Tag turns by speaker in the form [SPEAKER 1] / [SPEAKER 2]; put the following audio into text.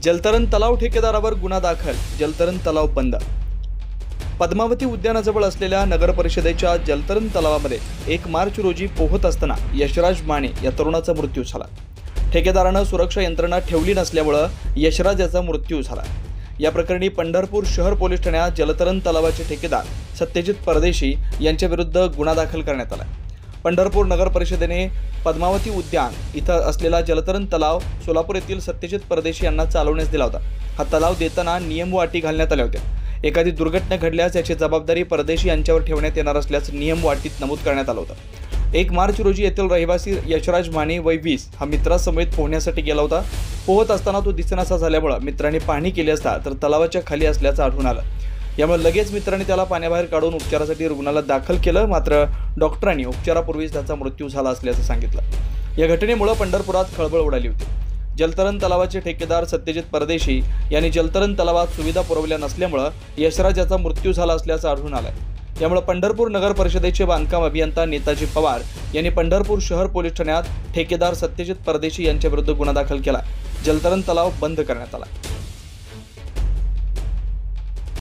[SPEAKER 1] जलतरण तलाव ठेकेदारावर गुन्हा दाखल, जलतरण तलाव बंद। पद्मावती उद्यानाजवळ असलेल्या नगर परिषदेच्या जलतरण तलावामध्ये 1 मार्च रोजी पोहत असताना यशराज माने या तरुणाचा मृत्यू झाला। ठेकेदारानं सुरक्षा यंत्रणा ठेवली नसल्यामुळे यशराज याचा मृत्यू झाला। या प्रकरणी पंढरपूर शहर पोलीस ठाण्यात जलतरण तलावाचे ठेकेदार सत्यजित परदेशी यांच्या विरुद्ध गुन्हा दाखल करण्यात आला। पंढरपूर नगर परिषदेने पद्मावती उद्यान इथं असलेला जलतरण तलाव सोलापूर येथील सत्यजित परदेशी यांना चालवण्यास दिला होता। हा तलाव देताना नियम व अटी घालण्यात आल्या होत्या। एखादी दुर्घटना घडल्यास याची जबाबदारी परदेशी यांच्यावर ठेवण्यात येणार असल्याचं नियम व अटीत नमूद करण्यात आलं होतं। 1 मार्च रोजी येथील रहिवासी यशराज माने वय 20 हा मित्रासमवेत पोहण्यासाठी गेला होता। पोहत असताना तो दिसेनासा झाल्यामुळे मित्रांनी पाहणी केली असता तर तलावाच्या खाली असल्याचं आढळून आलं। यामुळे लगेच मित्रांनी त्याला पाण्याबाहेर काढून उपचारासाठी रुग्णालयात दाखल केलं, मात्र डॉक्टरांनी उपचारापूर्वीच त्याचा मृत्यू झाला असल्याचं सांगितलं। या घटनेमुळे पंढरपुरात खळबळ उडाली होती। जलतरण तलावाचे ठेकेदार सत्यजित परदेशी यांनी जलतरण तलावात सुविधा पुरवल्या नसल्यामुळे यशराज याचा मृत्यू झाला असल्याचं आढळून आलंय। यामुळे पंढरपूर नगर परिषदेचे बांधकाम अभियंता नेताजी पवार यांनी पंढरपूर शहर पोलीस ठाण्यात ठेकेदार सत्यजित परदेशी यांच्या विरुद्ध गुन्हा दाखल केला। जलतरण तलाव बंद करण्यात आला।